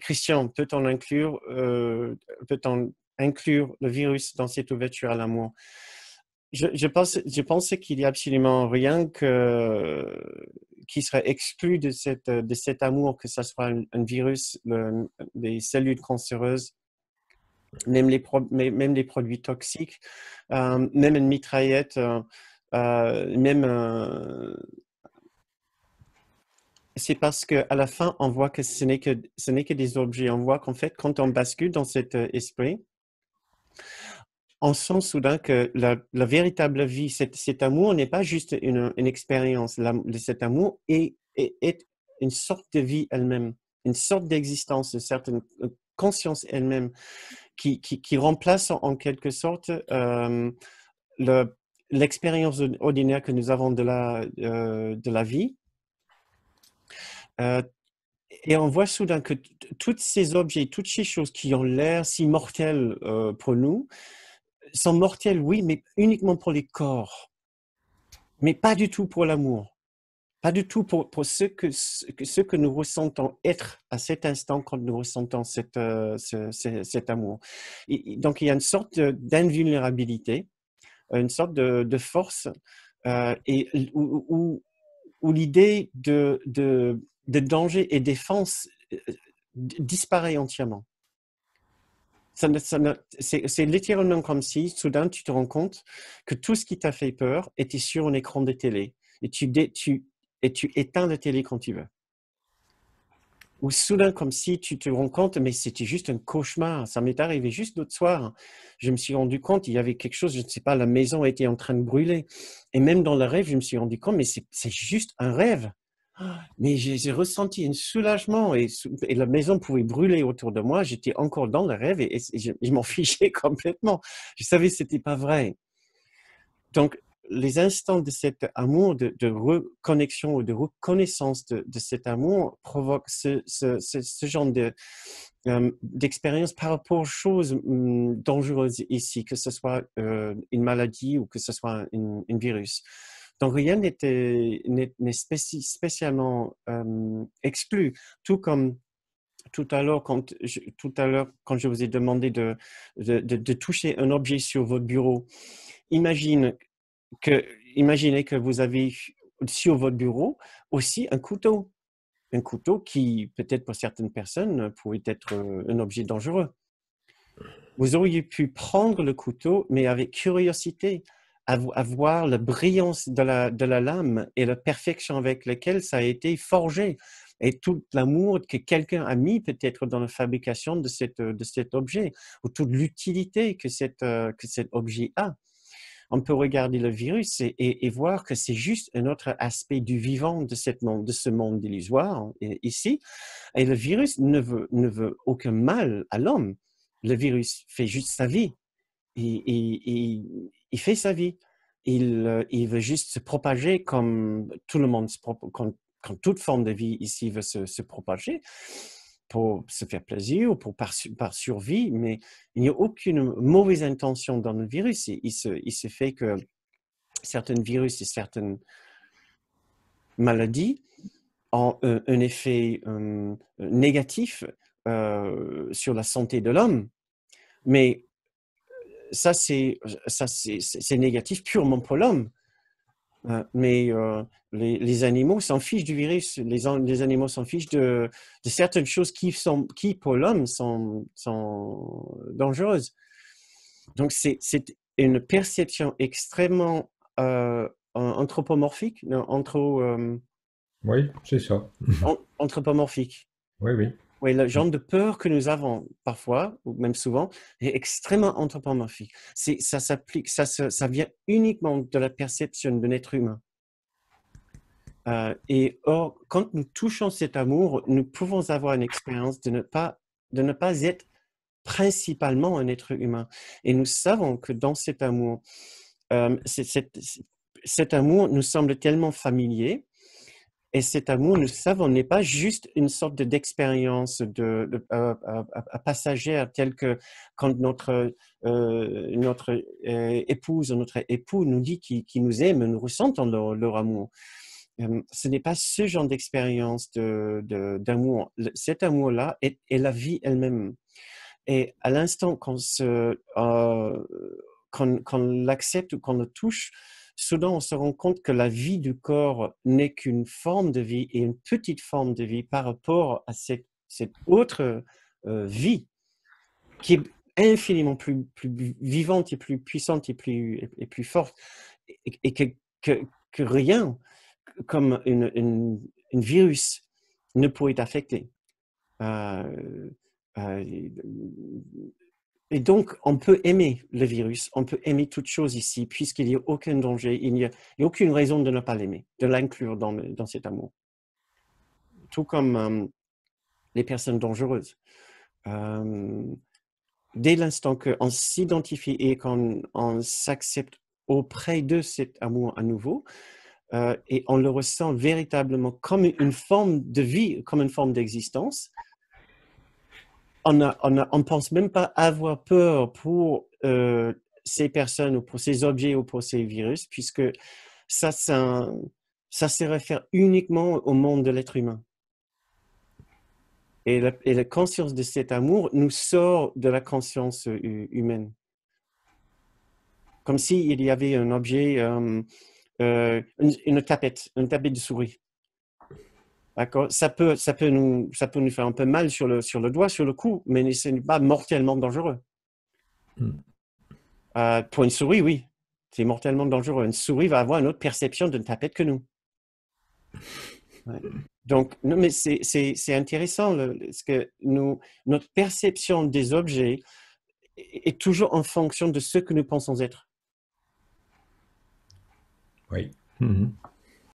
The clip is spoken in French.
Christian, peut-on inclure le virus dans cette ouverture à l'amour? Je pense qu'il n'y a absolument rien qui serait exclu de cet amour, que ce soit un virus, des cellules cancéreuses, même les produits toxiques, même une mitraillette, même c'est parce qu'à la fin, on voit que ce n'est que des objets. On voit qu'en fait, quand on bascule dans cet esprit, on sent soudain que la véritable vie, cet amour n'est pas juste une expérience. Cet amour est une sorte de vie elle-même, une sorte d'existence, une certaine conscience elle-même qui remplace en quelque sorte l'expérience ordinaire que nous avons de la vie. Et on voit soudain que tous ces objets, toutes ces choses qui ont l'air si mortelles pour nous, sont mortelles, oui, mais uniquement pour les corps, mais pas du tout pour l'amour, pas du tout pour ce que nous ressentons être à cet instant quand nous ressentons cet amour. Donc il y a une sorte d'invulnérabilité, une sorte de force, et où l'idée de danger et défense disparaît entièrement. C'est littéralement comme si, soudain, tu te rends compte que tout ce qui t'a fait peur était sur un écran de télé et tu éteins la télé quand tu veux. Ou soudain, comme si tu te rends compte, mais c'était juste un cauchemar. Ça m'est arrivé juste l'autre soir. Je me suis rendu compte, il y avait quelque chose, je ne sais pas, la maison était en train de brûler. Et même dans le rêve, je me suis rendu compte, mais c'est juste un rêve. Mais j'ai ressenti un soulagement et la maison pouvait brûler autour de moi. J'étais encore dans le rêve et je m'en fichais complètement. Je savais que ce n'était pas vrai. Donc, les instants de cet amour, de reconnexion ou de reconnaissance de cet amour provoquent ce genre d'expérience par rapport aux choses dangereuses ici, que ce soit une maladie ou que ce soit un virus. Donc, rien n'est spécialement exclu, tout comme tout à l'heure, quand je vous ai demandé de toucher un objet sur votre bureau. Imaginez que vous avez sur votre bureau aussi un couteau qui, peut-être pour certaines personnes, pourrait être un objet dangereux. Vous auriez pu prendre le couteau, mais avec curiosité, à voir la brillance de la lame et la perfection avec laquelle ça a été forgé, et tout l'amour que quelqu'un a mis peut-être dans la fabrication de cet objet, ou toute l'utilité que cet objet a. On peut regarder le virus et voir que c'est juste un autre aspect du vivant de ce monde illusoire ici. Et le virus ne veut aucun mal à l'homme. Le virus fait juste sa vie. Il fait sa vie. Il veut juste se propager comme tout le monde, comme toute forme de vie ici veut se propager pour se faire plaisir ou par survie, mais il n'y a aucune mauvaise intention dans le virus. Il se fait que certains virus et certaines maladies ont un effet négatif sur la santé de l'homme, mais ça c'est négatif purement pour l'homme. Mais les animaux s'en fichent du virus. Les animaux s'en fichent de certaines choses qui pour l'homme sont dangereuses. Donc c'est une perception extrêmement anthropomorphique, Oui, c'est ça. anthropomorphique. Oui, oui. Oui, le genre de peur que nous avons parfois, ou même souvent, est extrêmement anthropomorphique. Ça s'applique, ça vient uniquement de la perception d'un être humain. Et or, quand nous touchons cet amour, nous pouvons avoir une expérience de ne pas être principalement un être humain. Et nous savons que dans cet amour, cet amour nous semble tellement familier. Et cet amour, nous savons, n'est pas juste une sorte d'expérience passagère, telle que quand notre épouse ou notre époux nous dit qu'ils nous aiment, nous ressentons leur amour. ce n'est pas ce genre d'expérience d'amour. Cet amour-là est la vie elle-même. Et à l'instant qu'on l'accepte ou qu'on le touche, soudain on se rend compte que la vie du corps n'est qu'une forme de vie et une petite forme de vie par rapport à cette autre vie qui est infiniment plus vivante et plus puissante et plus forte, et que rien comme une virus ne pourrait t'affecter. Et donc, on peut aimer le virus, on peut aimer toute chose ici, puisqu'il n'y a aucun danger, il n'y a aucune raison de ne pas l'aimer, de l'inclure dans cet amour. Tout comme les personnes dangereuses. Dès l'instant qu'on s'identifie et qu'on s'accepte auprès de cet amour à nouveau, et on le ressent véritablement comme une forme de vie, comme une forme d'existence, on ne pense même pas avoir peur pour ces personnes ou pour ces objets ou pour ces virus, puisque ça se réfère uniquement au monde de l'être humain. Et la conscience de cet amour nous sort de la conscience humaine. Comme s'il y avait un objet, une tablette de souris. D'accord. Ça peut nous faire un peu mal sur le doigt, sur le cou, mais ce n'est pas mortellement dangereux. Pour une souris, oui, c'est mortellement dangereux. Une souris va avoir une autre perception d'une tablette que nous. Ouais. Donc, non, mais c'est intéressant parce que notre perception des objets est toujours en fonction de ce que nous pensons être. Oui.